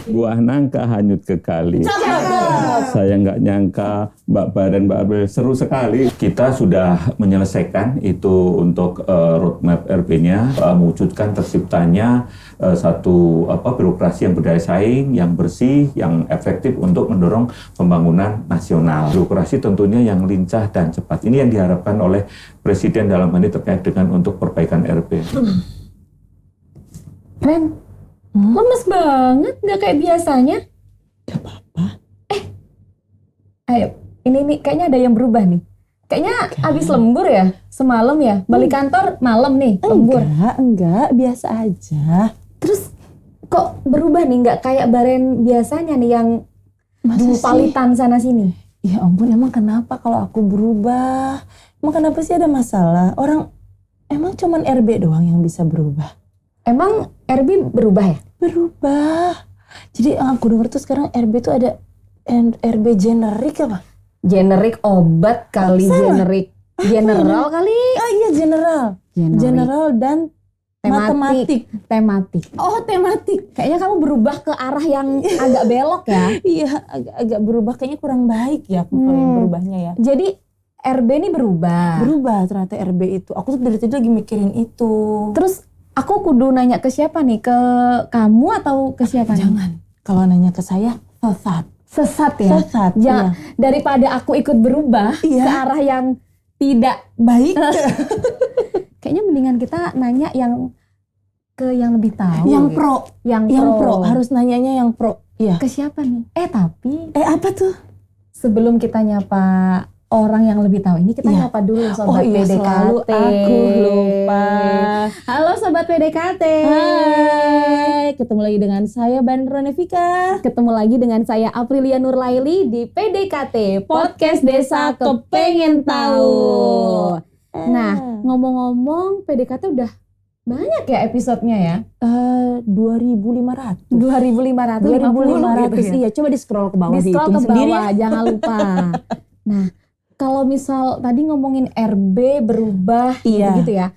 Buah nangka hanyut ke kali. Saya nggak nyangka Mbak Ba dan Mbak April seru sekali. Kita sudah menyelesaikan itu untuk roadmap RB-nya, mewujudkan terciptanya satu birokrasi yang berdaya saing, yang bersih, yang efektif untuk mendorong pembangunan nasional. Birokrasi tentunya yang lincah dan cepat. Ini yang diharapkan oleh Presiden dalam hal ini terkait dengan untuk perbaikan RB. Ren, lemes banget, nggak kayak biasanya. Gak apa-apa. Ayo, ini nih kayaknya ada yang berubah nih. Kayaknya abis lembur ya, semalam ya. Balik kantor malam nih, lembur. Enggak, biasa aja. Terus kok berubah nih, nggak kayak Baren biasanya nih yang palitan sana sini. Ya ampun, emang kenapa kalau aku berubah? Emang kenapa sih ada masalah? Emang cuman RB doang yang bisa berubah? Emang RB berubah ya? Berubah. Jadi aku denger tuh sekarang RB tuh ada RB generik apa? Generik obat kali, generik general kali. Ah iya general dan tematik. Oh tematik. Kayaknya kamu berubah ke arah yang agak belok ya. Iya agak berubah, kayaknya kurang baik ya kalau yang berubahnya ya. Jadi RB ini berubah. Berubah ternyata RB itu. Aku tuh dari tadi lagi mikirin itu. Terus aku kudu nanya ke siapa nih? Ke kamu atau ke siapa? Jangan. Kalau nanya ke saya, Sesat ya? Sesat, iya. Daripada aku ikut berubah ke arah yang tidak baik. Kayaknya mendingan kita nanya yang lebih tahu. Yang gitu. pro. Yang pro. Harus nanyanya yang pro. Iya. Ke siapa nih? Tapi apa tuh? sebelum kita nyapa orang yang lebih tahu ini, kita nyapa dulu sobat PDKT. Selalu aku lupa. Halo sobat PDKT. Hai, ketemu lagi dengan saya Bandro Nevika. Ketemu lagi dengan saya Aprilia Nurlaili di PDKT Podcast Desa Kepengen Tahu. Nah, ngomong-ngomong PDKT udah banyak ya episodenya ya? 2.500. 2.500 gitu ya. Iya, Coba di scroll ke bawah, di scroll ke sendiri. bawah, jangan lupa. Nah, kalau misal tadi ngomongin RB berubah gitu ya.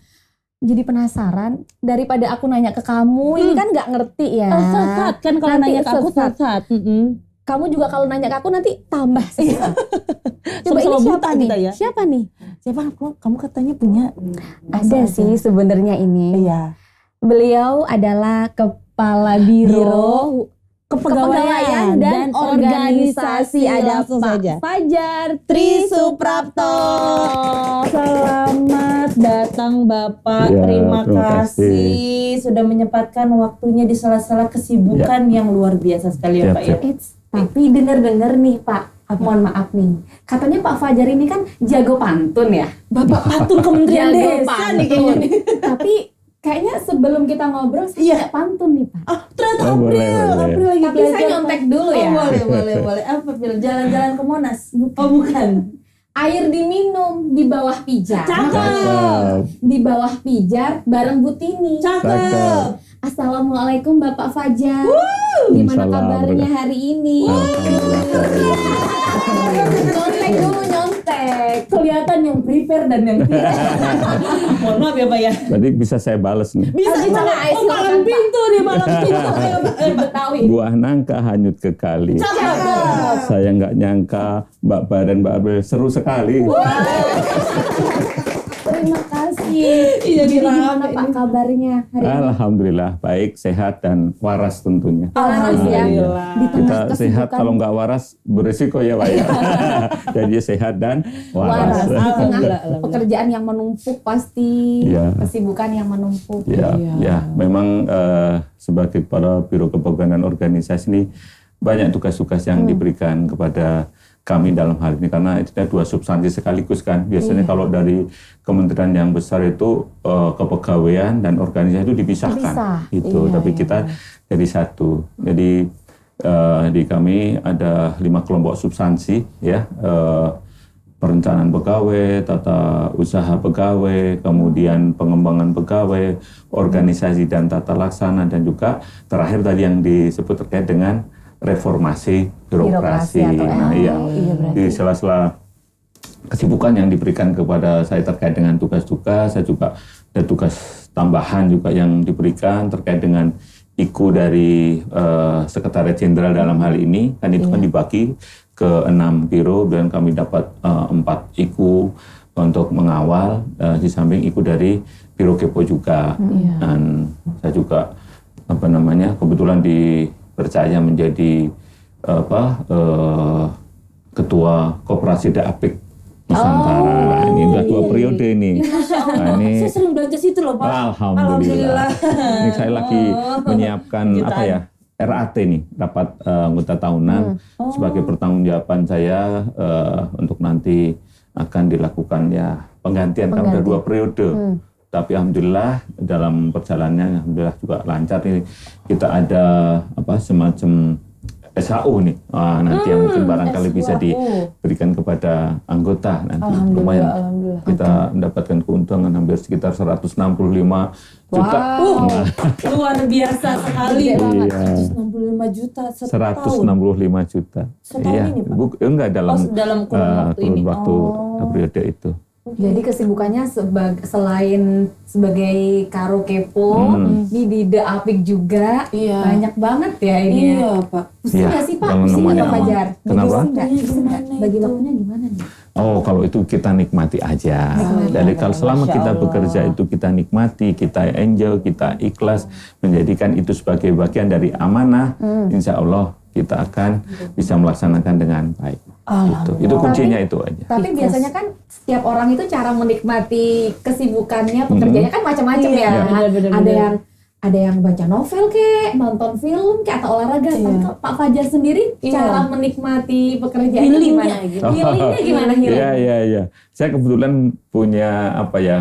Jadi penasaran, daripada aku nanya ke kamu, ini kan nggak ngerti ya. Sesat kan kalau nanya ke aku sesat. Kamu juga kalau nanya ke aku nanti tambah sesat. Coba ini siapa nih? Kita ya? Siapa nih? Siapa? Kamu katanya punya. Ada sih sebenarnya ini. Iya. Beliau adalah Kepala Biro Kepegawaian dan Organisasi. Ada Pak Fajar Trisuprapto. Selamat datang Bapak. Ya, terima terima kasih sudah menyempatkan waktunya di sela-sela kesibukan yang luar biasa sekali ya Pak ya. Tapi dengar-dengar nih Pak, mohon maaf nih. Katanya Pak Fajar ini kan jago pantun ya. Bapak pantun Kementerian Jago Desa pantun. nih kayaknya nih. Tapi kayaknya sebelum kita ngobrol saya pantun nih Pak. Ternyata boleh. April lagi Tapi belajar. saya nyontek dulu ya. Boleh. Apa April? Jalan-jalan ke Monas? Oh bukan. Air diminum di bawah pijar. Cakep. Di bawah pijar bareng Butini. Cakep. Assalamualaikum Bapak Fajar. Gimana kabarnya hari ini? Nyontek. Kelihatan yang prepare dan yang tidak. Mohon maaf ya Pak ya. Berarti bisa saya bales nih. Bisa gimana? Oh malam pintu nih, malam pintu. Betawi. Buah nangka hanyut ke kali. Saya nggak nyangka Mbak Ba dan Mbak April seru sekali. Terima kasih. Jadi gimana Pak kabarnya hari ini? Alhamdulillah baik, sehat dan waras tentunya. Alhamdulillah. Di tengah Kita sehat, kesibukan. kalau nggak waras berisiko ya Pak ya. Jadi sehat dan waras. Di tengah Alhamdulillah. pekerjaan yang menumpuk pasti, Iya. kesibukan yang menumpuk. Ya, memang sebagai para biro kepegawaian dan organisasi ini banyak tugas-tugas yang diberikan kepada kami dalam hal ini, karena itu dua substansi sekaligus kan. Biasanya kalau dari kementerian yang besar itu kepegawaian dan organisasi itu dipisahkan. Tapi kita jadi satu. Jadi di kami ada 5 kelompok substansi ya. Perencanaan pegawai, tata usaha pegawai, kemudian pengembangan pegawai, organisasi dan tata laksana, dan juga terakhir tadi yang disebut terkait dengan reformasi birokrasi. Di sela-sela kesibukan yang diberikan kepada saya terkait dengan tugas-tugas, saya juga ada tugas tambahan juga yang diberikan terkait dengan IKU dari Sekretariat Jenderal dalam hal ini, kan itu kan dibagi ke 6 biro dan kami dapat 4 IKU untuk mengawal, di samping IKU dari Biro Kepo juga. Dan saya juga kebetulan dipercaya menjadi Ketua Koperasi Daapik Nusantara. Ini udah 2 periode nih. Nah, ini Saya sering belanja situ loh Pak. Alhamdulillah. Ini saya lagi menyiapkan RAT nih, rapat anggota tahunan sebagai pertanggungjawaban saya untuk nanti akan dilakukan ya penggantian. Karena udah 2 periode. Tapi alhamdulillah dalam perjalanannya alhamdulillah juga lancar nih. Kita ada semacam SHU nih, nanti yang mungkin barangkali bisa diberikan kepada anggota nanti. Lumayan kita mendapatkan keuntungan hampir sekitar 165 juta. Luar biasa sekali. 165 juta 165 juta. Iya, enggak dalam kurun waktu periode itu. Jadi kesibukannya selain sebagai Karo Kepo, ini di Daapik juga banyak banget ya ini. Iya Pak. Pusing nggak sih Pak? Pusing nggak Pak Jar? Kenapa? Bagi waktunya gimana nih? Oh, kalau itu kita nikmati aja. Jadi kalau selama kita bekerja itu kita nikmati, kita enjoy, kita ikhlas, menjadikan itu sebagai bagian dari amanah, insya Allah kita akan bisa melaksanakan dengan baik. Itu kuncinya itu aja. Tapi biasanya kan setiap orang itu cara menikmati kesibukannya, pekerjaannya kan macam-macam ya. Ada yang baca novel kek, nonton film kek, atau olahraga. Tapi Pak Fajar sendiri cara menikmati pekerjaannya gimana? Healingnya gimana? Iya. Saya kebetulan punya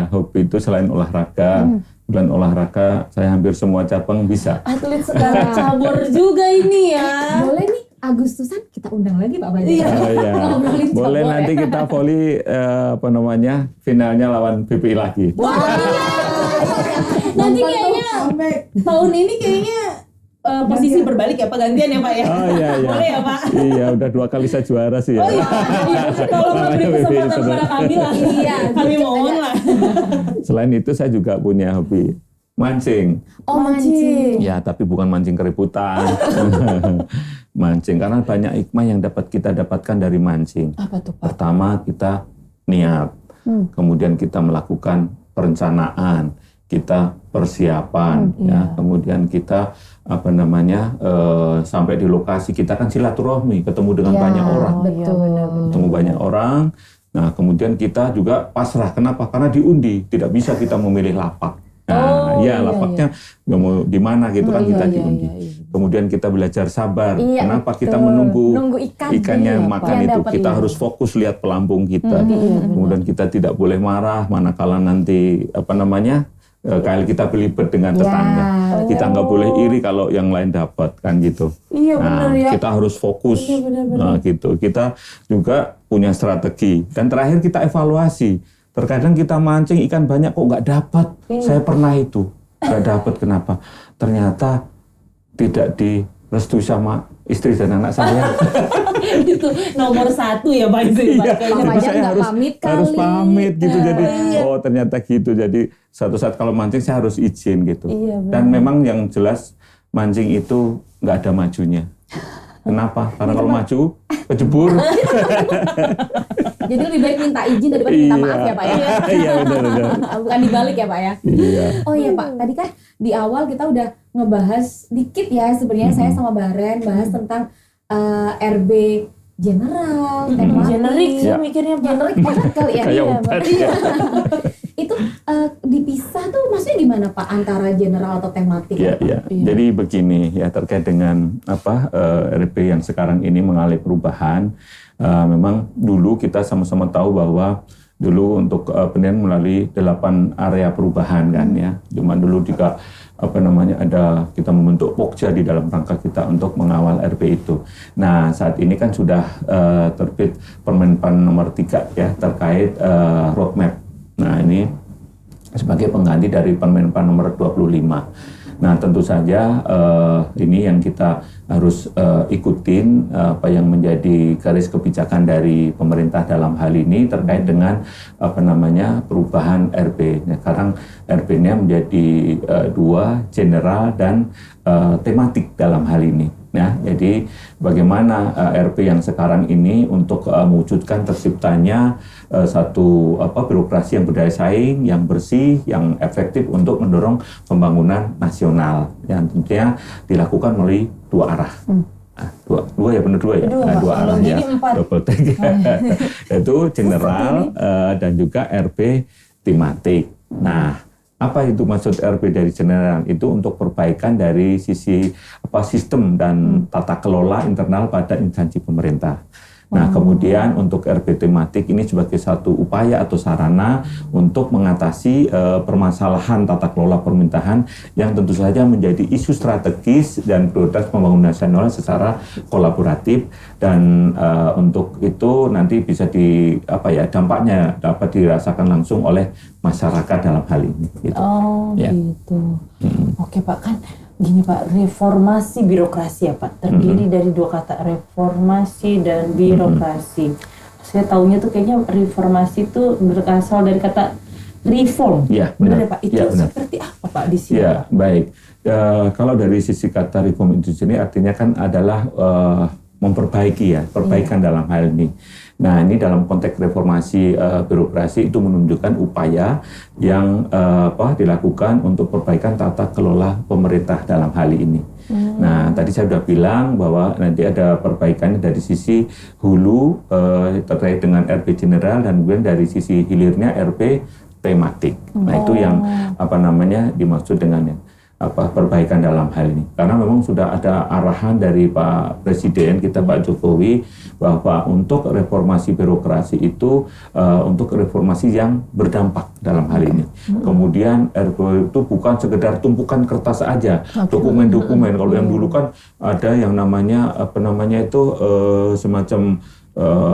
hobi itu selain olahraga. Kebetulan olahraga saya hampir semua cabang bisa. Atlet segala cabur juga ini ya. Boleh nih Agustusan kita undang lagi Pak Fajar. Iya. Boleh nanti kita volley finalnya lawan BPI lagi. Nanti kayaknya tahun ini posisi berbalik ya Pak, gantian ya Pak ya. Oh iya. Boleh ya Pak? Iya, udah 2 kali saya juara sih ya. Oh iya. Kalau memberi kesempatan kepada kami lah. Kami mohon lah. Selain itu saya juga punya hobi mancing. Oh mancing. Ya, tapi bukan mancing keributan. Mancing karena banyak hikmah yang dapat kita dapatkan dari mancing. Apa tuh Pak? Pertama kita niat, kemudian kita melakukan perencanaan, kita persiapan, ya, kemudian kita sampai di lokasi kita kan silaturahmi, ketemu dengan banyak orang, ketemu banyak orang. Nah, kemudian kita juga pasrah. Kenapa? Karena diundi, tidak bisa kita memilih lapak. Nah, lapaknya nggak mau di mana gitu kan kita diundi. Kemudian kita belajar sabar. Kenapa kita menunggu ikannya makan itu? Kita harus fokus lihat pelampung kita. Kemudian kita tidak boleh marah manakala nanti KL kita belibet dengan tetangga. Kita nggak boleh iri kalau yang lain dapat kan gitu. Kita harus fokus. Nah, gitu. Kita juga punya strategi. Dan terakhir kita evaluasi. Terkadang kita mancing ikan banyak kok nggak dapat. Saya pernah itu nggak dapat. Kenapa? Ternyata tidak direstui sama istri dan anak saya. Itu nomor 1 ya Pak itu. Saya harus pamit gitu. Jadi ternyata gitu. Jadi suatu saat kalau mancing saya harus izin gitu. Dan memang yang jelas mancing itu nggak ada majunya. Kenapa? Karena kalau maju kejebur. Jadi lebih baik minta izin daripada minta maaf ya Pak ya. Iya benar. Bukan dibalik ya Pak ya. Iya. Oh iya Pak, tadi kan di awal kita udah ngebahas dikit ya sebenarnya saya sama Baren bahas tentang RB General, tema generik sih mikirnya generik banget kali ya. Kayak obat. Itu dipisah tuh maksudnya gimana Pak antara general atau tematik? Iya. Jadi begini ya terkait dengan RB yang sekarang ini mengalami perubahan. Memang dulu kita sama-sama tahu bahwa dulu untuk pendidikan melalui 8 area perubahan kan ya. Cuma dulu juga ada kita membentuk Pokja di dalam rangka kita untuk mengawal RB itu. Nah, saat ini kan sudah terbit Permenpan nomor 3 ya terkait roadmap. Nah, ini sebagai pengganti dari Permenpan nomor 25. Nah, tentu saja ini yang kita harus ikutin apa yang menjadi garis kebijakan dari pemerintah dalam hal ini terkait dengan perubahan RB. Nah, sekarang RB-nya menjadi 2 general dan tematik dalam hal ini. Ya, jadi bagaimana RP yang sekarang ini untuk mewujudkan terciptanya satu birokrasi yang berdaya saing, yang bersih, yang efektif untuk mendorong pembangunan nasional yang tentunya dilakukan melalui dua arah. Nah, dua ya benar dua ya. Dua arah ya. Double take. Itu general dan juga RP tematik. Nah, apa itu maksud RP dari general? Itu untuk perbaikan dari sisi sistem dan tata kelola internal pada instansi pemerintah. Nah, kemudian untuk RP tematik ini sebagai satu upaya atau sarana untuk mengatasi permasalahan tata kelola pemerintahan yang tentu saja menjadi isu strategis dan prioritas pembangunan nasional secara kolaboratif, dan untuk itu nanti bisa dampaknya dapat dirasakan langsung oleh masyarakat dalam hal ini. Gitu. Gitu. Oke Pak, kan gini Pak, reformasi birokrasi ya Pak, terdiri dari dua kata, reformasi dan birokrasi. Saya taunya tuh kayaknya reformasi itu berasal dari kata reform. Ya, benar benar ya Pak? Itu ya, seperti apa Pak di sini? Ya, baik. Kalau dari sisi kata reform itu sendiri artinya kan adalah memperbaiki ya, perbaikan dalam hal ini. Nah, ini dalam konteks reformasi birokrasi itu menunjukkan upaya yang dilakukan untuk perbaikan tata kelola pemerintah dalam hal ini. Nah, tadi saya sudah bilang bahwa nanti ada perbaikannya dari sisi hulu terkait dengan RP general dan kemudian dari sisi hilirnya RP tematik. Nah, itu yang dimaksud dengan perbaikan dalam hal ini. Karena memang sudah ada arahan dari Pak Presiden kita, Pak Jokowi, bahwa untuk reformasi birokrasi itu untuk reformasi yang berdampak dalam hal ini. Kemudian RP itu bukan sekedar tumpukan kertas aja, dokumen-dokumen. Kalau yang dulu kan ada yang namanya semacam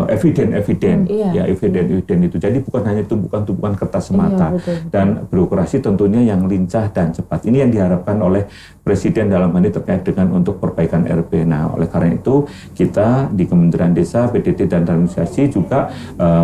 eviden itu. Jadi bukan hanya tumpukan kertas semata. Dan birokrasi tentunya yang lincah dan cepat. Ini yang diharapkan oleh Presiden dalam hal ini terkait dengan untuk perbaikan RP. Nah, oleh karena itu kita di Kementerian Desa, PDT dan Transmigrasi juga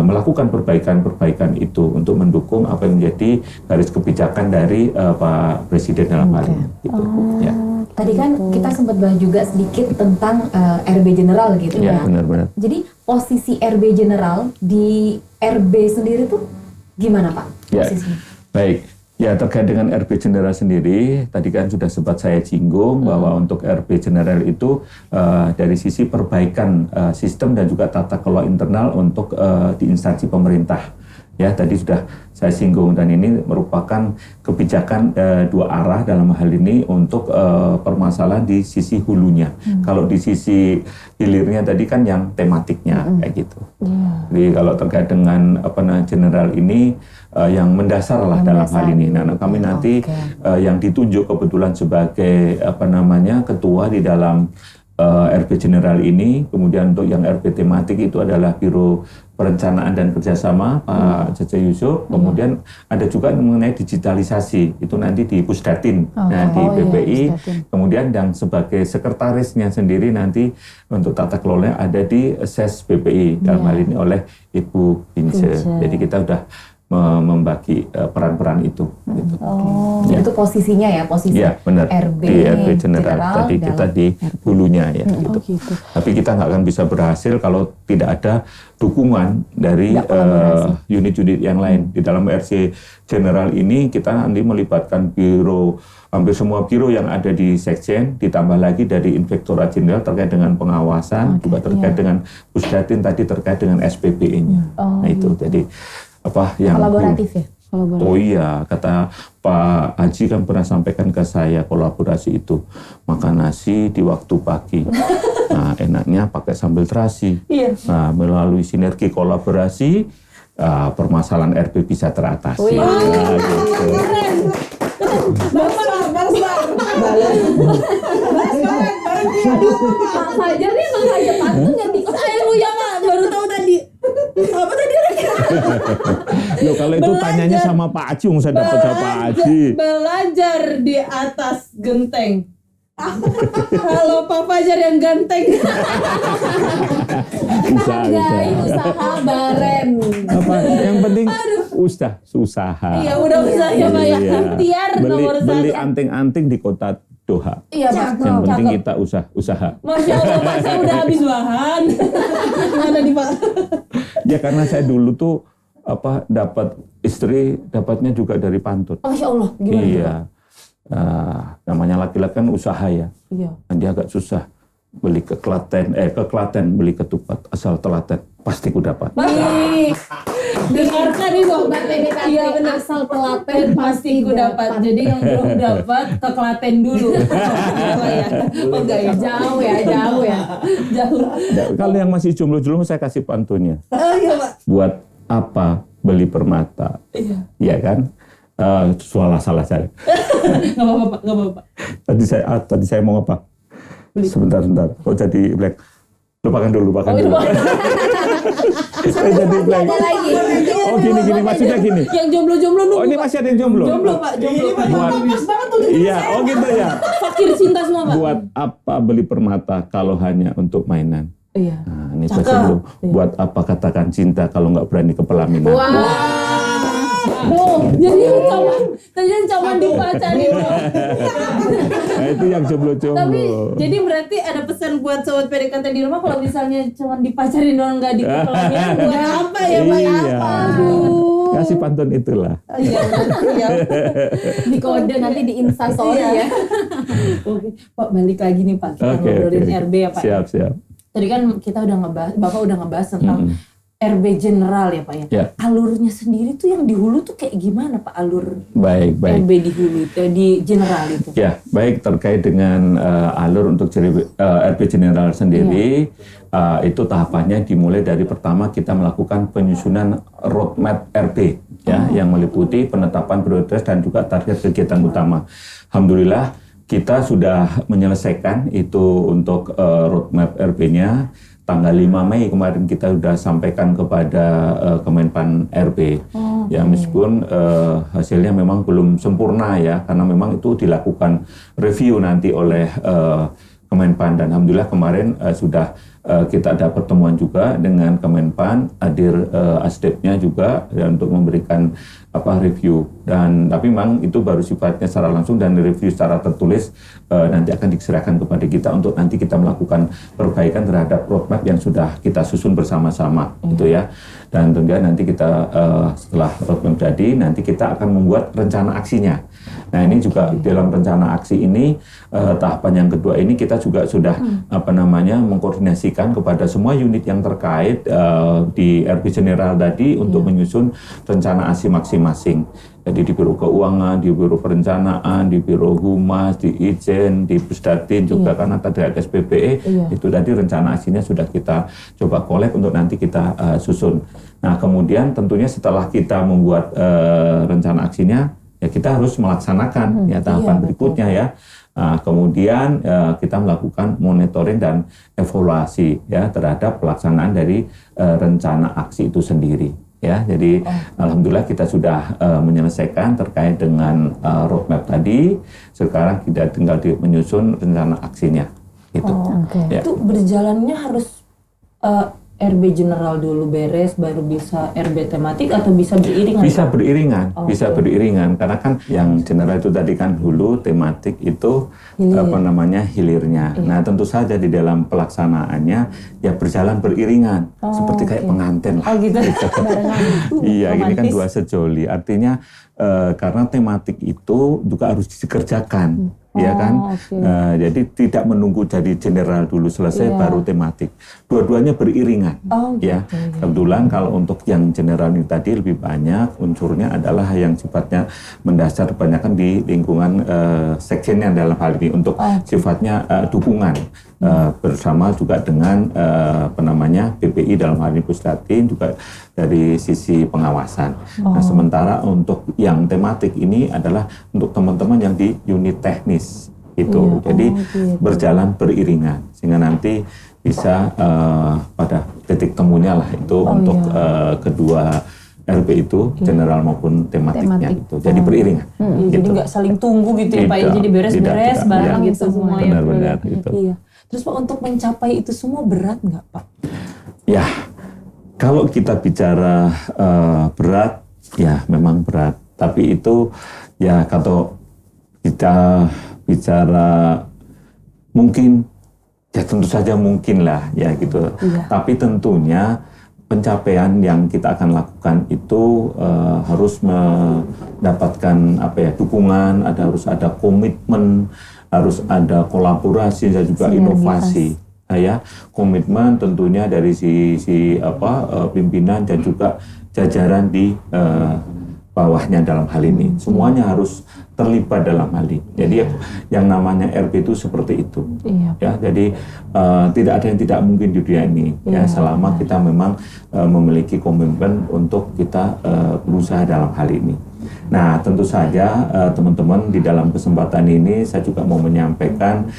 melakukan perbaikan itu untuk mendukung apa yang menjadi garis kebijakan dari Pak Presiden dalam hal ini. Gitu. Ya. Tadi kan kita sempat bahas juga sedikit tentang RB General gitu ya. Benar-benar. Jadi posisi RB General di RB sendiri tuh gimana Pak posisinya? Baik. Ya, terkait dengan RB General sendiri, tadi kan sudah sempat saya singgung bahwa untuk RB General itu dari sisi perbaikan sistem dan juga tata kelola internal untuk di instansi pemerintah. Ya, tadi sudah saya singgung, dan ini merupakan kebijakan dua arah dalam hal ini untuk permasalahan di sisi hulunya. Kalau di sisi hilirnya tadi kan yang tematiknya kayak gitu. Jadi kalau terkait dengan general ini yang mendasar lah dalam hal ini. Nah, kami nanti yang ditunjuk kebetulan sebagai ketua di dalam RP General ini, kemudian untuk yang RP tematik itu adalah Biro Perencanaan dan Kerjasama Pak Cece Yusuf, kemudian ada juga mengenai digitalisasi, itu nanti di Pusdatin, di BPI, kemudian yang sebagai sekretarisnya sendiri nanti untuk tata kelola ada di SES BPI, dalam hal ini oleh Ibu Bince. Jadi kita udah membagi peran-peran itu. Gitu. Itu posisinya ya, posisi benar. RB di RB General tadi kita di hulunya ya. Gitu. Tapi kita nggak akan bisa berhasil kalau tidak ada dukungan dari unit-unit yang lain. Di dalam RC General ini kita nanti melibatkan biro, hampir semua biro yang ada di Sekjen, ditambah lagi dari Inspektorat Jenderal terkait dengan pengawasan, juga terkait dengan Pusdatin tadi terkait dengan SPBE-nya. Nah itu jadi yang kolaboratif ya? Oh iya, kata Pak Haji kan pernah sampaikan ke saya, kolaborasi itu makan nasi di waktu pagi. Nah, enaknya pakai sambal terasi. Nah, melalui sinergi kolaborasi, permasalahan RP bisa teratasi. Nah, gitu. Pak Fajar nih emang aja pantun ya, Saya baru tahu tadi. Apa tadi? Loh, kalau itu tanyanya sama Pak Haji, saya dapat sama Pak Haji. Belajar di atas genteng. Kalau Pak Fajar yang ganteng. Bisa. Usaha Baren. Apa? Yang penting usaha. Iya, udah usaha ya Pak ya. Iya. Ikhtiar nomor Beli satu. anting-anting di kota Doha. Iya Pak. Yang penting Cakep. kita usaha. Masya Allah Pak, saya udah habis bahan. Mana nih Pak? Ya karena saya dulu tuh dapat istri dapatnya juga dari pantun. Masya Allah, gimana tuh, Iya. Pak? Namanya laki-laki kan usaha ya. Iya. Dan dia agak susah beli ke Klaten beli ketupat asal telaten pasti ku dapat. Nih, dengarkan nih Sobat PDKT, Iya benar. asal telaten Pasti ku dapat. Jadi yang belum dapat ke Klaten dulu. Apa ya? Oh enggak ya? Jauh ya. Jauh. Ya, kalau yang masih jomblo-jomblo saya kasih pantunnya. Oh iya Pak. Buat apa beli permata? Iya. Iya kan? Salah saya. Nggak apa-apa Pak, nggak apa-apa. Tadi saya mau apa? Sebentar. Oh jadi blank. Lupakan dulu. Saya jadi blank. Ada lagi. Oh gini maksudnya gini. Yang jomblo-jomblo nunggu. Oh ini Pak. masih ada yang jomblo. Jomblo Pak, jomblo. Buat, Pas banget tuh. iya, oh gitu ya. Fakir cinta semua Pak. Buat apa beli permata kalau hanya untuk mainan? Iya. Nah, ini Cakep. bahasa dulu. Iya. Buat apa katakan cinta kalau nggak berani ke pelaminan? Tuh, jadi cuman dipacarin. Nah, itu yang Tapi jomblo-jomblo. jadi berarti ada pesan buat sobat PDKT di rumah kalau misalnya cuma dipacarin doang nggak dikepelaminan buat apa ya Pak? Iya. Aduh. Kasih pantun itulah. Iya. Di kode nanti di instastory Iya. ya. Oke, Pak balik lagi nih Pak, kita Oke. ngobrolin RB ya Pak. Siap. Tadi kan kita udah ngebahas, Bapak udah ngebahas tentang RB general ya Pak ya. Ya. Alurnya sendiri tuh yang di hulu tuh kayak gimana Pak alur Baik. RB di hulu di general itu? Ya, baik terkait dengan alur untuk RB General sendiri, itu tahapannya dimulai dari pertama kita melakukan penyusunan roadmap RB, ya, yang meliputi penetapan prioritas dan juga target kegiatan utama. Alhamdulillah kita sudah menyelesaikan itu untuk roadmap RB-nya. Tanggal 5 Mei kemarin kita sudah sampaikan kepada Kemenpan RB. Ya meskipun hasilnya memang belum sempurna ya, karena memang itu dilakukan review nanti oleh Kemenpan, dan alhamdulillah kemarin sudah kita ada pertemuan juga dengan Kemenpan, hadir asdepnya juga ya, untuk memberikan review, dan tapi memang itu baru sifatnya secara langsung, dan review secara tertulis nanti akan diserahkan kepada kita untuk nanti kita melakukan perbaikan terhadap roadmap yang sudah kita susun bersama-sama gitu ya. Dan tentunya nanti kita setelah roadmap jadi nanti kita akan membuat rencana aksinya. Nah ini juga dalam rencana aksi ini tahapan yang kedua ini kita juga sudah mengkoordinasikan kepada semua unit yang terkait di RB General tadi untuk menyusun rencana aksi masing-masing. Jadi di Biro Keuangan, di Biro Perencanaan, di Biro Humas, di Ijen, di Pusdatin juga karena tadi ada SPBE, itu tadi rencana aksinya sudah kita coba collect untuk nanti kita susun. Nah kemudian tentunya setelah kita membuat rencana aksinya, ya kita harus melaksanakan ya tahapan berikutnya ya. Nah, kemudian kita melakukan monitoring dan evaluasi ya terhadap pelaksanaan dari rencana aksi itu sendiri. Ya, jadi alhamdulillah kita sudah menyelesaikan terkait dengan roadmap tadi. Sekarang kita tinggal menyusun rencana aksinya. Gitu. Ya. Itu berjalannya harus RB general dulu beres baru bisa RB tematik atau bisa beriringan? Bisa beriringan karena kan yang general itu tadi kan hulu, tematik itu hilirnya. Nah, tentu saja di dalam pelaksanaannya ya berjalan beriringan seperti kayak pengantin lah. Oh gitu. Iya, ini kan dua sejoli. Artinya karena tematik itu juga harus dikerjakan. Ya kan, jadi tidak menunggu jadi general dulu selesai baru tematik. Dua-duanya beriringan. Ya, kebetulan kalau untuk yang general ini tadi lebih banyak unsurnya adalah yang sifatnya mendasar, kebanyakan di lingkungan sekjennya dalam hal ini untuk sifatnya dukungan bersama juga dengan BPI dalam hal ini Pusdatin juga dari sisi pengawasan. Nah, sementara untuk yang tematik ini adalah untuk teman-teman yang di unit teknis itu. Jadi berjalan beriringan sehingga nanti bisa pada titik temunya lah itu untuk kedua RP itu general maupun tematiknya Tematik. itu. Jadi beriringan. Ya, jadi nggak saling tunggu gitu ya Pak ya, Tidak, jadi beres-beres tidak. bareng Ya. gitu semua ya. Benar-benar Pak, ya. itu. Iya. Terus Pak, untuk mencapai itu semua berat nggak Pak? Ya, kalau kita bicara berat, ya memang berat. Tapi itu ya kalau kita bicara mungkin, ya tentu saja mungkin lah ya gitu. Iya. Tapi tentunya pencapaian yang kita akan lakukan itu harus mendapatkan dukungan, harus ada komitmen, harus ada kolaborasi dan juga Sinergitas. inovasi. Nah, ya, komitmen tentunya dari pimpinan dan juga jajaran di bawahnya dalam hal ini. Semuanya harus terlibat dalam hal ini. Jadi yang namanya RP itu seperti itu. Iya. Ya, jadi tidak ada yang tidak mungkin di dunia ini. Ya, selama kita memang memiliki komitmen untuk kita berusaha dalam hal ini. Nah, tentu saja teman-teman di dalam kesempatan ini saya juga mau menyampaikan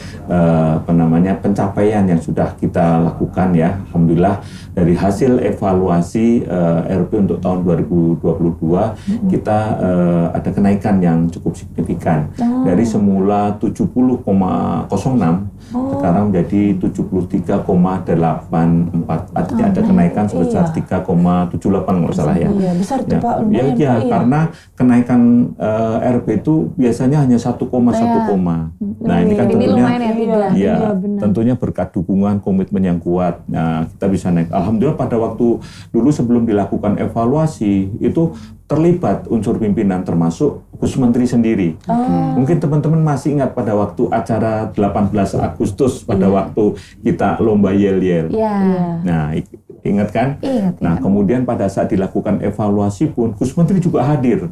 pencapaian yang sudah kita lakukan ya. Alhamdulillah dari hasil evaluasi RP untuk tahun 2022 kita ada kenaikan yang cukup signifikan. Dari semula 70,06 sekarang menjadi 73,84. Artinya ada kenaikan sebesar 3,78 kalau salah ya. Iya, besar tuh Ya, Pak. ya, lumayan, ya, Pak, iya. karena kenaikan RP itu biasanya hanya 1,1 koma. Nah, ini kan Ini tentunya lumayan ya, 3. ya, Iya, benar. tentunya berkat dukungan komitmen yang kuat. Nah, kita bisa naik. Alhamdulillah pada waktu dulu sebelum dilakukan evaluasi itu terlibat unsur pimpinan termasuk Gus Menteri sendiri. Mungkin teman-teman masih ingat pada waktu acara 18 Agustus pada waktu kita lomba yel-yel. Iya. Nah, ingat kan? Ingat, Nah, kemudian pada saat dilakukan evaluasi pun Gus Menteri juga hadir.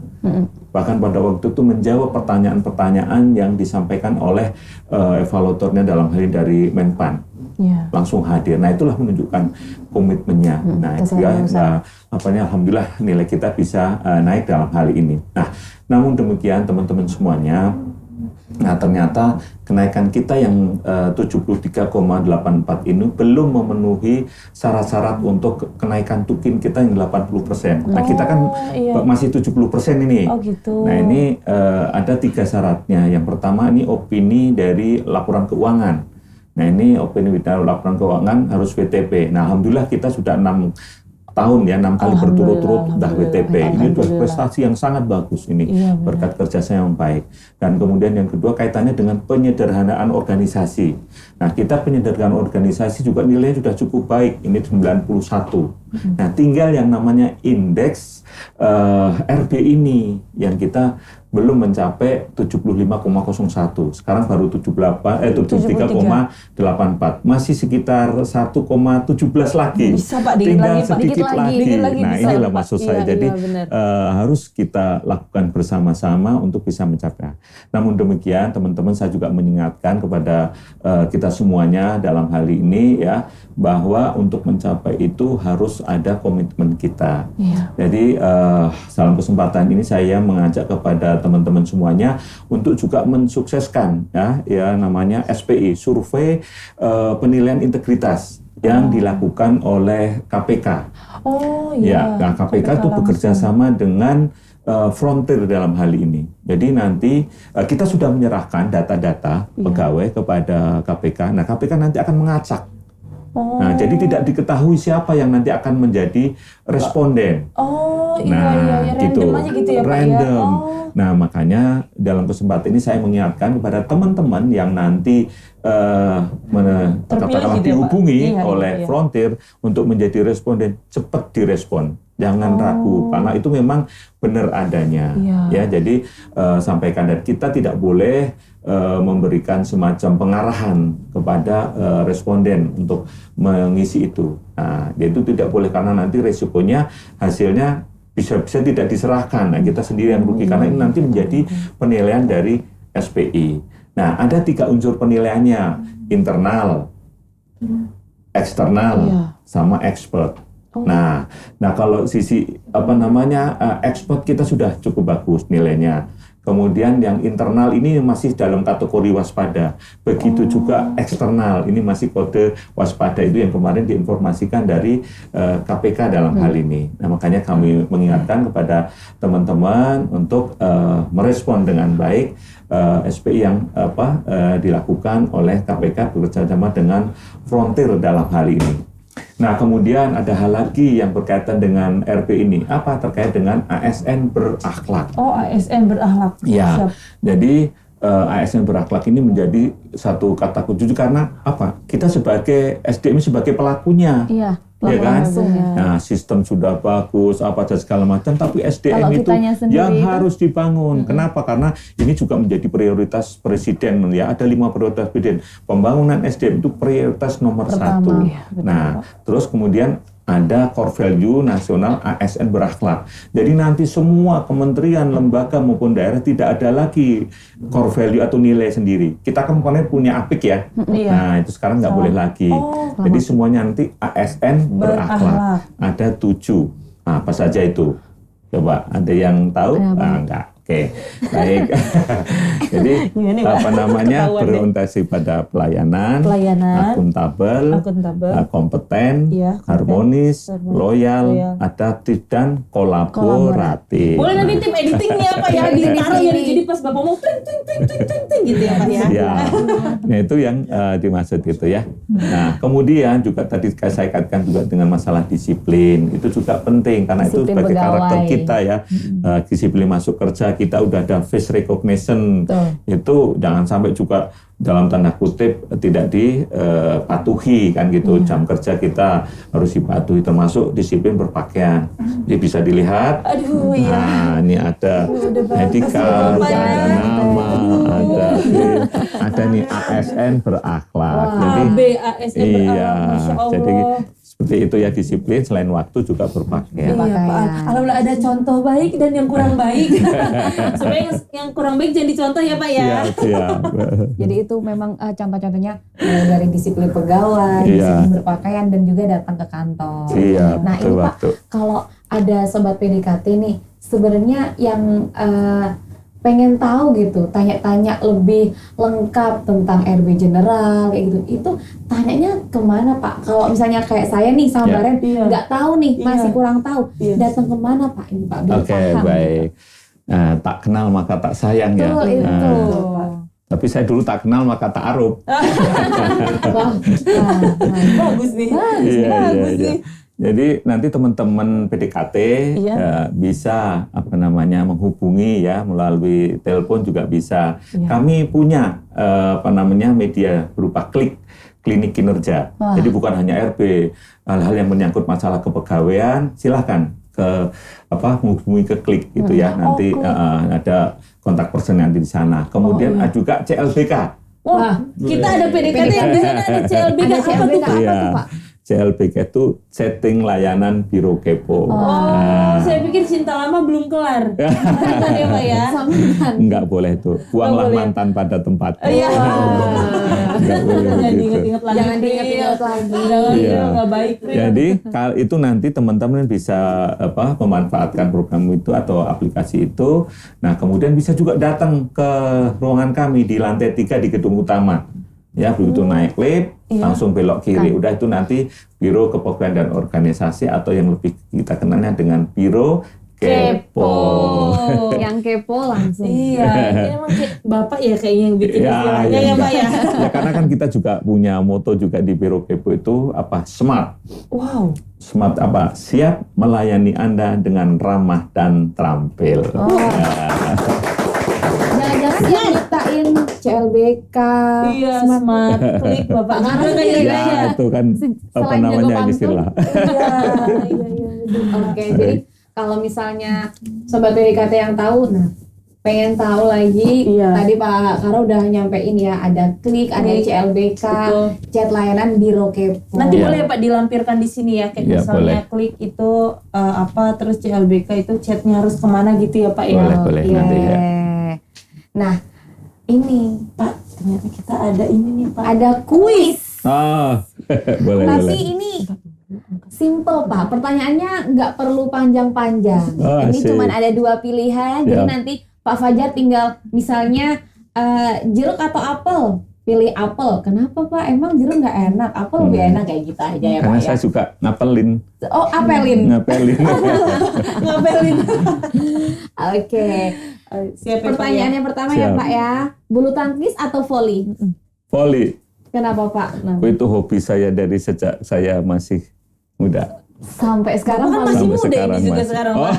Bahkan pada waktu itu menjawab pertanyaan-pertanyaan yang disampaikan oleh evaluatornya dalam hal ini dari Menpan. Iya. Langsung hadir. Nah, itulah menunjukkan komitmennya. Nah, itu ya, alhamdulillah nilai kita bisa naik dalam hal ini. Nah, namun demikian teman-teman semuanya, nah ternyata kenaikan kita yang 73,84 ini belum memenuhi syarat-syarat untuk kenaikan tukin kita yang 80%. Nah, kita kan masih 70% ini. Oh gitu. Nah, ini ada 3 syaratnya. Yang pertama ini opini dari laporan keuangan. Nah, ini opini dari laporan keuangan harus WTP. Nah, alhamdulillah kita sudah 6 tahun ya, 6 kali berturut-turut udah WTP. Ini sudah prestasi yang sangat bagus ini, berkat kerjasama yang baik. Dan kemudian yang kedua kaitannya dengan penyederhanaan organisasi. Nah, kita penyederhanaan organisasi juga nilainya sudah cukup baik, ini 91. Nah, tinggal yang namanya indeks RP ini yang kita belum mencapai 75,01. Sekarang baru 73,84. Masih sekitar 1,17 lagi. Bisa Pak, dikit Tinggal lagi Pak, sedikit lagi. Nah, bisa, inilah Pak. maksud saya. Iya, Jadi benar. harus kita lakukan bersama-sama untuk bisa mencapai. Namun demikian, teman-teman, saya juga mengingatkan kepada kita semuanya dalam hal ini ya, bahwa untuk mencapai itu harus ada komitmen kita. Iya. Jadi dalam kesempatan ini saya mengajak kepada teman-teman semuanya untuk juga mensukseskan ya namanya SPI, survei penilaian integritas yang dilakukan oleh KPK. Oh Ya, iya. nah, KPK itu bekerja sama dengan Frontier dalam hal ini. Jadi nanti kita sudah menyerahkan data-data pegawai kepada KPK. Nah, KPK nanti akan mengacak. Nah, jadi tidak diketahui siapa yang nanti akan menjadi responden. Oh iya, Nah, iya. Random aja gitu ya Pak ya. Random. Oh. Nah, makanya dalam kesempatan ini saya mengingatkan kepada teman-teman yang nanti katakanlah gitu ya, Pak? dihubungi Iya, oleh iya. Frontier untuk menjadi responden, cepat direspon. Jangan ragu, karena itu memang benar adanya. Iya. Ya, jadi sampaikan, dan kita tidak boleh memberikan semacam pengarahan kepada responden untuk mengisi itu. Nah, itu tidak boleh, karena nanti resikonya hasilnya bisa tidak diserahkan. Nah, kita sendiri yang rugi, karena ini nanti menjadi penilaian dari SPI. Nah, ada 3 unsur penilaiannya: internal, eksternal, sama expert. Nah, kalau sisi expert kita sudah cukup bagus nilainya. Kemudian yang internal ini masih dalam kategori waspada. Begitu juga eksternal, ini masih kode waspada, itu yang kemarin diinformasikan dari KPK dalam hal ini. Nah, makanya kami mengingatkan kepada teman-teman untuk merespon dengan baik SPI yang dilakukan oleh KPK bekerjasama dengan Frontier dalam hal ini. Nah, kemudian ada hal lagi yang berkaitan dengan RP ini. Apa? Terkait dengan ASN berakhlak. Oh, ASN berakhlak. Ya, Siap. jadi ASN berakhlak ini menjadi satu kata kunci karena apa? Kita sebagai SDM sebagai pelakunya. Iya, Ya kan? langsung ya. Nah, sistem sudah bagus, apa dan segala macam, tapi SDM Kalau itu kitanya sendiri yang itu- harus dibangun. Kenapa? Karena ini juga menjadi prioritas presiden. Ya, ada 5 prioritas presiden. Pembangunan SDM itu prioritas nomor Pertama. 1. Iya, betul, Nah, terus kemudian ada core value nasional ASN berakhlak. Jadi nanti semua kementerian, lembaga maupun daerah tidak ada lagi core value atau nilai sendiri. Kita kan kemarin punya APIK ya. Iya. Nah, itu sekarang nggak boleh lagi. Oh, Jadi semuanya nanti ASN berakhlak. Ada 7. Nah, apa saja itu? Coba ada yang tahu? Ada apa? Enggak. Oke, baik. Jadi Gimana, Pak? apa namanya, Ketahuan deh. berorientasi pada pelayanan, Pelayanan, akuntabel, akuntabel, kompeten, Iya, kompeten, harmonis, harmonis, loyal, loyal. adaptif, dan kolaboratif. Boleh nanti Nah, tim editingnya Pak ya, ditaruh ya, jadi pas Bapak mau ting gitu ya Pak ya. ya, nah itu yang dimaksud gitu ya. Nah, kemudian juga tadi saya kaitkan juga dengan masalah disiplin, itu juga penting karena itu Disiplin sebagai pegawai. karakter kita ya. Disiplin masuk kerja kita udah ada face recognition, Betul. itu jangan sampai juga dalam tanda kutip tidak dipatuhi kan gitu. Jam kerja kita harus dipatuhi, termasuk disiplin berpakaian. Jadi bisa dilihat. Aduh ya. Nah, ini ada ID card, Bapak ada ya. nama, ada nih ASN berakhlak. Wah, Jadi BASN berakhlak, iya, Masya Allah. jadi seperti itu ya, disiplin selain waktu juga berpakaian. Iya Pak, Pakaian. alhamdulillah ada contoh baik dan yang kurang baik. Supaya yang kurang baik jangan dicontoh ya Pak ya. Siap. Jadi itu memang contoh-contohnya dari disiplin pegawai, Iya. disiplin berpakaian, dan juga datang ke kantor. Iya, Nah betul ini Pak, waktu. kalau ada sobat PDKT nih, sebenarnya yang pengen tahu gitu, tanya-tanya lebih lengkap tentang RB General kayak gitu, itu tanyanya kemana Pak? Kalau misalnya kayak saya nih sama Ya. Baren Iya. nggak tahu nih, Iya. masih kurang tahu, Iya. datang kemana Pak ini Pak? Biar Oke, paham. baik. Nah, tak kenal maka tak sayang ya. Betul itu. Nah, tapi saya dulu tak kenal maka tak aruf. Wah, Bagus nih. Bagus nih. Jadi nanti teman-teman PDKT Iya. bisa menghubungi ya melalui telepon juga bisa. Iya. Kami punya media berupa klinik kinerja. Wah. Jadi bukan hanya RB, hal-hal yang menyangkut masalah kepegawaian silahkan menghubungi ke klik gitu ya. Nanti Klik. ada kontak person nanti di sana. Kemudian iya. ada juga CLBK. Wah, kita ada PDKT yang di sana ada CLBK. Ada Apa tuh CLBK. Pak? Apa Iya. tuh, Pak? CLBK itu setting layanan biro kepo. Oh, saya pikir cinta lama belum kelar. Bukan ya Pak ya? Sambutan. Enggak boleh itu. Buanglah boleh. mantan pada tempatnya. Iya. Enggak boleh Jangan begitu. diinget-inget lagi. Jangan diinget-inget lagi. Jangan, Iya. nggak baik. Pri. Jadi itu nanti teman-teman bisa memanfaatkan program itu atau aplikasi itu. Nah, kemudian bisa juga datang ke ruangan kami di lantai 3 di gedung utama. Ya, begitu naik lift, langsung belok kiri. Udah itu nanti Biro Kepegawaian dan Organisasi atau yang lebih kita kenalnya dengan Biro Kepo. Yang kepo langsung. Iya, ini emang kayak Bapak ya kayaknya yang bikin istilahnya ya enggak. Pak ya. Ya, karena kan kita juga punya moto juga di Biro Kepo itu smart. Wow. Smart siap melayani Anda dengan ramah dan terampil. Jangan-jangan yang nyiptain CLBK, Iya, Smart. smart klik Bapak Karena juga sendiri kayaknya. aja. Ya, itu kan Selain jago pantun. istilah. Iya, iya. Oke, jadi kalau misalnya sobat PDKT yang tahu, nah pengen tahu lagi, Iya. tadi Pak Karo udah nyampein ya, ada klik, ada Klik. CLBK, Betul. chat layanan Biro Kepo. Nanti Iya. boleh Pak dilampirkan di sini ya, kayak Iya, misalnya klik itu terus CLBK itu chatnya harus kemana gitu ya Pak ya. Boleh, Oke. nanti ya. Nah, ini Pak, ternyata kita ada ini nih Pak. ada kuis. Oh, boleh. Tapi ini simple Pak, pertanyaannya nggak perlu panjang-panjang. Oh, Ini asik. cuma ada 2 pilihan, jadi Siap. nanti Pak Fajar tinggal misalnya jeruk atau apel, pilih apel. Kenapa Pak? Emang jeruk nggak enak, apel lebih enak, kayak gitu aja ya Karena Pak saya ya. suka ngapelin. Oh, apelin. Ngapelin. Ngapelin. Oke. Siap ya, Pak, Pertanyaannya pertama ya Siap. Pak ya, bulu tangkis atau voli? Voli. Kenapa Pak? Nah, Itu hobi saya dari sejak saya masih muda. sampai sekarang Bapak kan voli. masih Sampai muda ini sekarang juga masih. sekarang, Oh. Pak.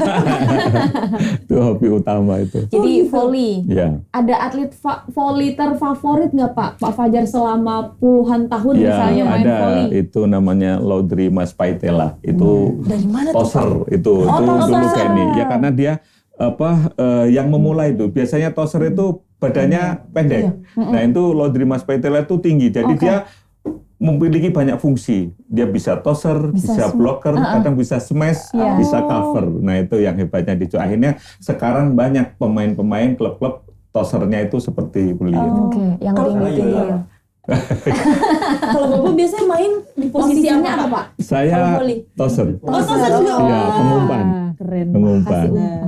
Itu hobi utama itu. Jadi voli. Ya. Ada atlet voli terfavorit nggak Pak? Pak Fajar selama puluhan tahun Ya, misalnya main ada voli. itu namanya Laudri Mas Paitela. Itu Dari mana tuh, toser itu toser. dulu Kenny. Ya karena dia yang memulai itu. Biasanya toser itu badannya pendek. Nah, itu Laudri Mas Paitela itu tinggi. Jadi dia memiliki banyak fungsi. Dia bisa toser, bisa blocker, kadang bisa smash, Iya. bisa cover. Nah, itu yang hebatnya di akhirnya sekarang banyak pemain-pemain klub-klub tosernya itu seperti beliau. Oke, yang tinggi-tinggi. Kalau Bapak biasanya main di posisi Posisinya apa, apa Pak? Pak? Saya Kalau volley. toser. Oh, toser juga. Iya, pengumpan. Keren. Pengumpan. Nah,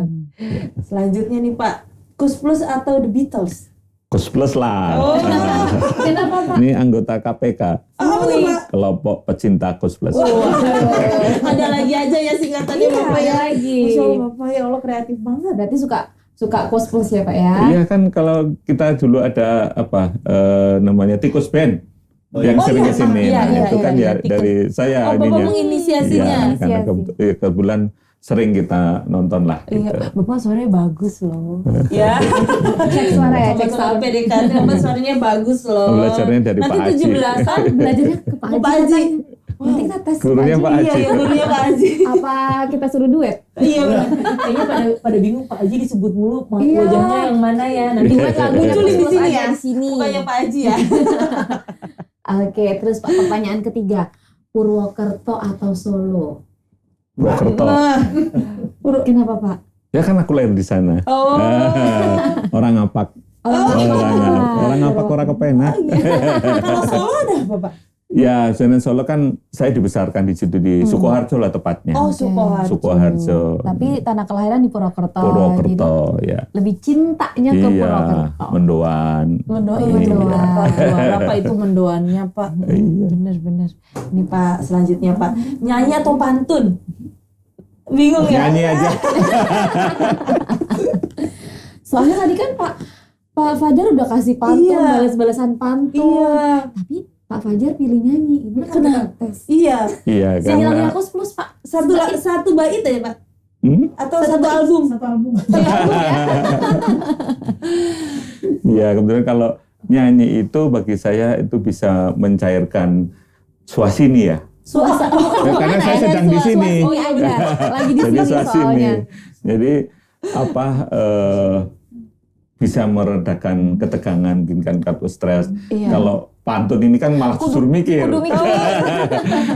selanjutnya nih Pak, Kus Plus atau The Beatles? Kus Plus lah. Kenapa Pak? Ini anggota KPK, Apa tuh, Pak? kelompok pecinta Kus Plus. Ada lagi aja ya singkatannya Iya, Bapak ya. ada lagi. Masya Allah Bapak, ya Allah kreatif banget. Berarti suka cosplay ya Pak ya? Iya kan kalau kita dulu ada namanya tikus band yang sering iya, kesini. iya, Nah, iya, itu kan iya, ya dari saya Oh, Bapak ininya. menginisiasinya. Iya, karena kebetulan sering kita nonton lah. Iya, Gitu. Bapak suaranya bagus loh. Ya. Cek suara ya, cek Sama suara. PDKT, Bapak suaranya bagus loh. Belajarnya dari Nanti Pak Haji. 17-an Belajarnya ke Pak ke Pak Haji. Haji. Nanti kita tes Gurunya Pak Iya, Haji. ya gurunya Pak Haji. apa kita suruh duet? Iya benar. Kayaknya pada bingung Pak Haji disebut mulu Iya. wajahnya yang mana ya. Nanti Duet lagunya munculin di terus sini ada ya. di sini. Bukannya Pak Haji ya. Oke, terus Pak, pertanyaan ketiga, Purwokerto atau Solo? Purwokerto. Nah, Kenapa Pak? Ya kan aku lahir di sana. oh. Orang Ngapak. Orang Ngapak orang kepenak. Kalau Solo ada apa Pak? Ya, Senen Solo kan saya dibesarkan di situ di Sukoharjo lah tepatnya. Oh, Sukoharjo. Sukoharjo. Tapi tanah kelahiran di Purwokerto. Purwokerto, ya. Jadi lebih cintanya ke Iya, Purwokerto. Mendoan. Mendoan, Iya. benar Pak. Juara Pak itu mendoannya Pak. Iya. Bener. Ini Pak, selanjutnya Pak. Nyanyi atau pantun? Bingung ya? Nyanyi aja. Soalnya tadi kan Pak Fajar udah kasih pantun, Iya. balas-balasan pantun. Iya. Tapi Pak Fajar pilih nyanyi. Ini kan Kenapa? kita tes. Iya. Iya, Nyanyi lagu karena Kos Plus Pak. Satu bait aja Pak. Atau satu bait. album? ya kebetulan kalau nyanyi itu bagi saya itu bisa mencairkan suasini ya. Suasa. Ya, karena saya sedang di sini. Oh iya aja. Lagi di Jadi sini suasini. soalnya. Jadi bisa meredakan ketegangan, bikin kartu stres. Iya. Kalau pantun ini kan malah justru mikir. Kudu mikir.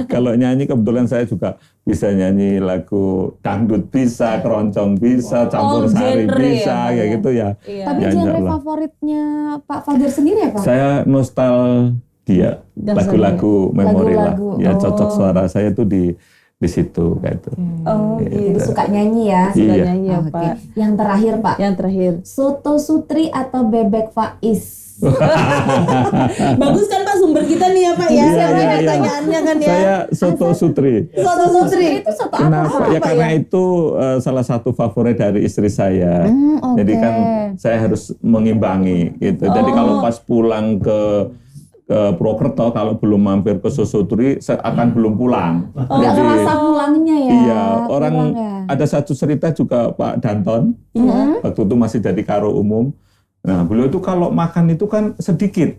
Kalau nyanyi kebetulan saya juga bisa nyanyi lagu dangdut bisa, keroncong bisa, campur sari genre bisa, ya, kayak Pak, gitu ya. Iya. Tapi Ya, genre enggak lah. favoritnya Pak Fajar sendiri ya Pak? Saya nostalgia, lagu-lagu memori lah. Lagu-lagu. Ya cocok suara saya tuh di situ kayak itu. Oh, Jadi gitu. suka nyanyi ya? Suka Iya. nyanyi ya Oke. Pak. Yang terakhir Pak, Yang terakhir. Soto Sutri atau Bebek Faiz? Bagus kan Pak sumber kita nih ya Pak ya. Iya, iya, iya. Pertanyaannya kan ya. Saya soto sutri. Soto Sutri. Itu soto apa? Kenapa? Ya karena itu salah satu favorit dari istri saya. Oke. Jadi kan saya harus mengimbangi gitu. Jadi kalau pas pulang ke Purwokerto kalau belum mampir ke Sosotri akan belum pulang. Nggak kerasa pulangnya ya? Iya, orang Pulang ya? ada satu cerita juga Pak Danton. Waktu itu masih jadi karo umum. Nah, beliau itu kalau makan itu kan sedikit.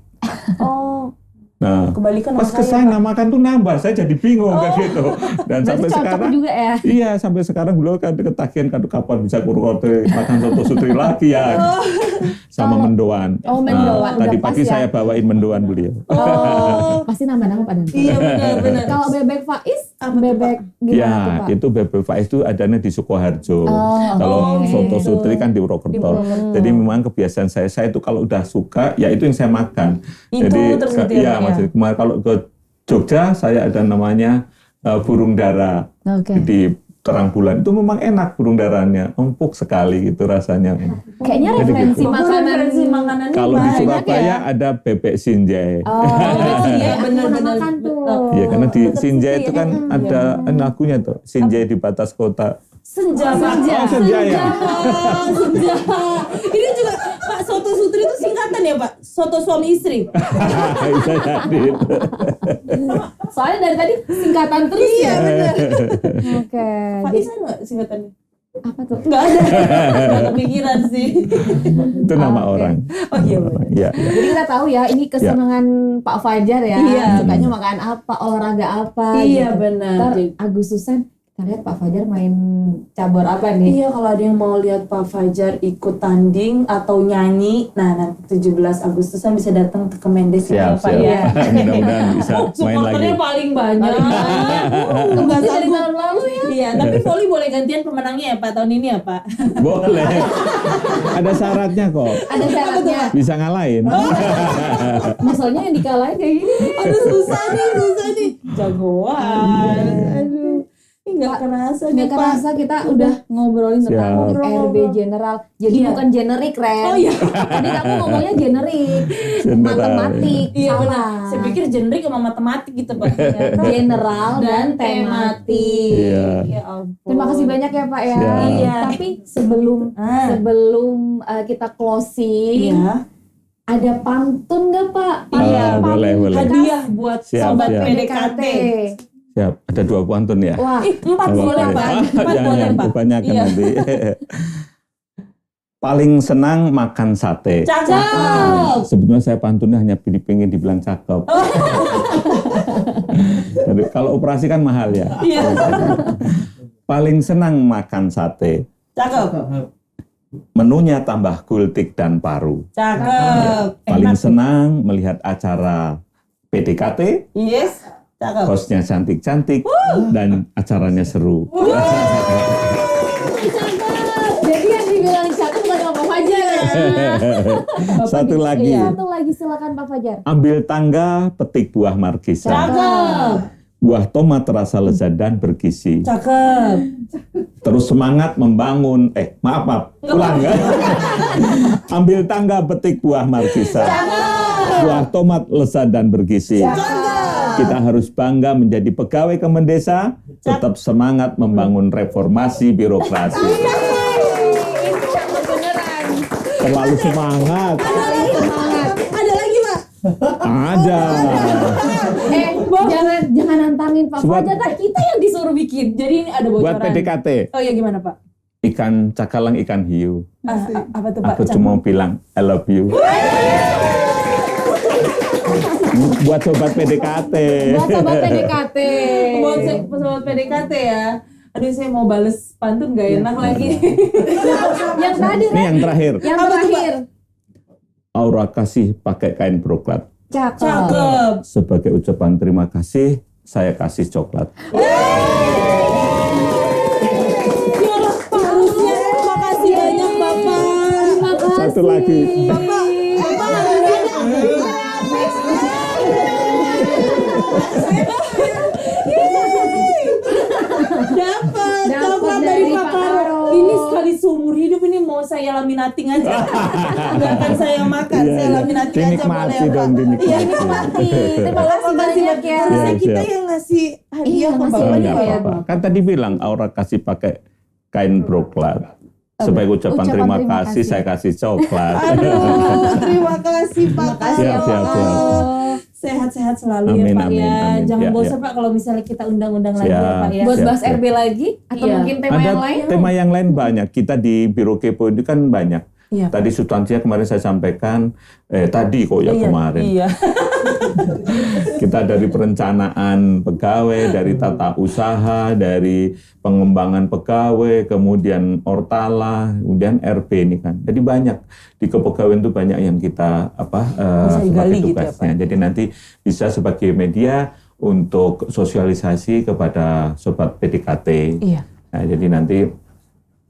Oh, Nah, kebalikan pas sama ke saya, sana makan tuh nambah, saya jadi bingung kayak gitu. Dan Berarti sampai cocok sekarang juga ya? iya, sampai sekarang beliau kan ketagihan kapan bisa Purwokerto makan soto sutri lagi ya. Sama mendoan. Oh, mendoan. Tadi Udah pas pagi ya? saya bawain mendoan beliau. Oh, Pasti nambah-nambah Pak Danto. iya benar. Kalau Bebek Faiz, Apa tuh, bebek gimana tuh Ya, Pak? itu Bebek Faiz itu adanya di Sukoharjo. Kalau oke. soto sutri kan di Purwokerto. Jadi memang kebiasaan saya itu kalau udah suka, ya itu yang saya makan. Itu terus gitu ya, iya, Pak, ya? maksudnya kemarin kalau ke Jogja saya ada namanya burung dara. Oke. Di terang bulan itu memang enak burung daraannya, empuk sekali gitu rasanya. Kayaknya Jadi referensi gitu. makanannya Kalau di banyak Surabaya ya. ada bebek sinjai. Iya, aku bener, pernah bener. makan tuh. Iya, karena di Tetep Sinjai sih, itu kan ya. ada lagunya tuh, Sinjai di batas kota. Senja, Pak. Oh, senja ya. Senja. Ini juga Pak, soto sutri itu singkatan ya Pak? Soto suami istri. Bisa jadi itu. Soalnya dari tadi singkatan terus ya. benar. Oke. Pak Jadi Isa enggak singkatannya? apa tuh? Enggak ada. Enggak kepikiran sih. Itu nama Oke. orang. Oh iya benar. Iya. Jadi kita tahu ya ini kesenangan Pak Fajar ya. Iya. Sukanya makan apa, olahraga apa. Iya, gitu. benar. Ntar Agustusan kita lihat Pak Fajar main cabur apa nih? Iya, kalau ada yang mau lihat Pak Fajar ikut tanding atau nyanyi, nah nanti 17 Agustusan bisa datang ke Kemendes ya Siap, Pak siap. ya. Mudah-mudahan bisa main lagi. Supporternya paling banyak. Kembali dari tahun lalu ya. Iya, tapi voli boleh gantian pemenangnya ya Pak tahun ini ya Pak. Boleh. Ada syaratnya kok. Ada syaratnya. Bisa ngalahin. Masalahnya yang dikalahin kayak gini. Aduh susah nih. Jagoan. Aduh. Ini nggak kerasa nih Nggak Pak. kerasa kita udah ngobrolin tentang Siap. RB general. Jadi Iya. bukan generik, Ren. Oh iya. Tadi kamu ngomongnya generik. General. Matematik. Iya Salah. benar. Saya pikir generik sama matematik gitu Pak. Ternyata General dan tematik. Iya. Ya ampun. Terima kasih banyak ya Pak ya. Siap. Iya. Tapi sebelum kita closing, Iya. ada pantun nggak Pak? Iya, boleh. Hadiah buat Siap, sobat siap. PDKT. Siap. Ada 2 pantun ya. Wah, 4 Oh, boleh boleh. Pak. 4 boleh Jangan Pak. kebanyakan Iya. nanti. Paling senang makan sate. Cakep. Sebetulnya saya pantunnya hanya pengen dibilang cakep. Jadi, kalau operasi kan mahal ya. Iya. Paling senang makan sate. Cakep. Menunya tambah gultik dan paru. Cakep. Paling Enak. senang melihat acara PDKT. Yes. Cakep. Hostnya cantik-cantik dan acaranya seru. jadi yang dibilang cakep bukan Pak Fajar ya. Bapak Satu lagi. Satu lagi silakan Pak Fajar. Ambil tangga, petik buah markisa. Cakep. Buah tomat terasa lezat dan bergizi. Cakep. Terus semangat membangun. Maaf. Ulang ya. Ambil tangga, petik buah markisa. Buah tomat lezat dan bergizi. Kita harus bangga menjadi pegawai Kemendesa, tetap semangat membangun reformasi birokrasi. Ini cakep beneran. Terlalu semangat. Semangat. Ada lagi Pak. Ada. Jangan nantangin Pak Buat- Fajar, kan kita yang disuruh bikin. Jadi ini ada Buat bocoran. PDKT, Oh iya gimana Pak? ikan cakalang, ikan hiu. Apa tuh Pak? Aku cuma bilang, I love you. Buat sobat PDKT. Buat sobat PDKT. Buat sobat PDKT ya. Aduh saya mau bales pantun gak enak lagi. Yang tadi Ini yang terakhir. yang Apa tuh, terakhir. Aura kasih pakai kain broklat. Cakep. Cakep. Sebagai ucapan terima kasih, saya kasih coklat. Ya Allah, harusnya makasih banyak Bapak. Terima kasih. Satu lagi. Bapak harusnya dapat coklat dari Pak Karo. Ini sekali seumur hidup ini mau saya laminating aja. Nggak akan saya makan, Iya, saya iya. laminating aja Dinikmati boleh ya Pak. dong, dinikmati. Iya, Nikmati. Terima kasih banyak ya. Harusnya Iya, kita siap. yang ngasih hadiah Iya, ke ngasih Bapak Oh, hadiah enggak ya. apa-apa. Kan tadi bilang Aura kasih pakai kain broklat. Sebagai ucapan terima kasih, saya kasih coklat. Aduh, terima kasih Pak Karo. Siap, siap, siap. Sehat-sehat selalu Amin, ya Pak amin, ya. amin. Jangan Ya, bosan ya. Pak kalau misalnya kita undang-undang lagi ya Siap. Pak ya. Buat Siap, bahas siap. RB lagi atau Iya. mungkin tema Ada yang lain? tema yang lain banyak. Kita di Biro Kepo itu kan banyak. Iya. Tadi substansinya kemarin saya sampaikan, tadi kok ya Iya, kemarin. Iya. Kita dari perencanaan pegawai, dari tata usaha, dari pengembangan pegawai, kemudian Ortala, kemudian RP ini kan. Jadi banyak di kepegawaian itu banyak yang kita Bisa digali sebagai gitu ya, tugasnya. Jadi nanti bisa sebagai media untuk sosialisasi kepada sobat PDKT. Iya. Nah, jadi nanti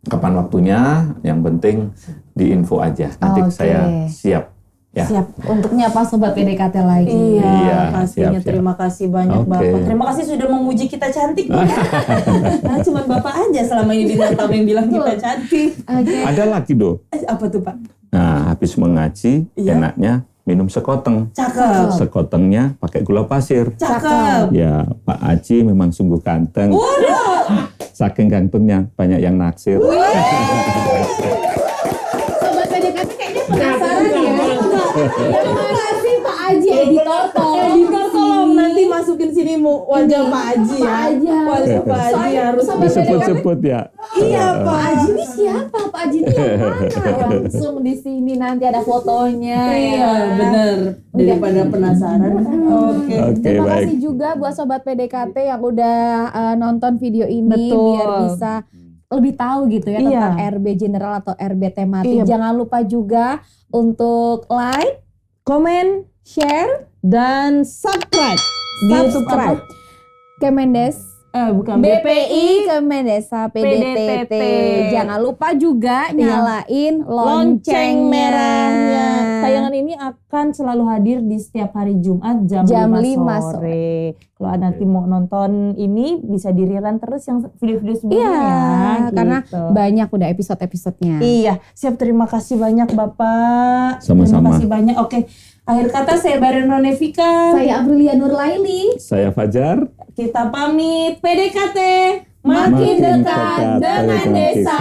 kapan waktunya, yang penting diinfo aja. Nanti Oke. saya siap Ya. Siap. Untuk nyapa sobat PDKT lagi. Iya, Iya, pastinya. siap. Terima kasih banyak Oke. Bapak. Terima kasih sudah memuji kita cantik. Nah, cuman Bapak aja selama ini bintang tamu yang bilang kita cantik. Oke. Ada lagi Do. Apa tuh Pak? Nah, habis mengaji, Iya. enaknya minum sekoteng. Cakep. Sekotengnya pakai gula pasir. Cakep. Ya, Pak Aji memang sungguh ganteng. Waduh. Saking gantengnya, banyak yang naksir. Sobat PDKT kayaknya penasaran ya. Terima kasih Pak Aji, editor tolong. Editor tolong nanti masukin sini wajah Pak Aji ya. Pak Aji. Wajah Pak Aji Soalnya harus. sama Disebut-sebut ya. Iya Pak Pak Aji ini siapa? Pak Aji ini yang mana? Langsung di sini nanti ada fotonya. Iya bener. Daripada penasaran. Oke. Oke, Terima baik. kasih juga buat sobat PDKT yang udah nonton video ini. Betul. Biar bisa lebih tahu gitu ya Iya. tentang RB general atau RB tematik. Iya. Jangan lupa juga untuk like, Komen share, dan subscribe di YouTube apa? Kemendes Bukan BPI Kemendesa PDTT. PDTT. Jangan lupa juga Iya. nyalain Lonceng loncengnya. merahnya. Tayangan ini akan selalu hadir di setiap hari Jumat jam, Jam 5 5 sore. Kalau nanti mau nonton ini bisa di-rerun terus yang video-video sebelumnya Iya, ya. karena gitu. banyak udah episode-episodenya. Iya, siap. Terima kasih banyak Bapak. Sama-sama. Terima kasih banyak. Oke, akhir kata saya Bareno Nevika. Saya Aprilia Nurlaili. Saya Fajar. Kita pamit. PDKT Makin dekat dengan desa.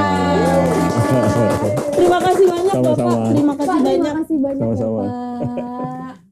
Terima kasih banyak Sama-sama. Bapak. Terima kasih Pak, banyak. terima kasih banyak Sama-sama. ya, Pak.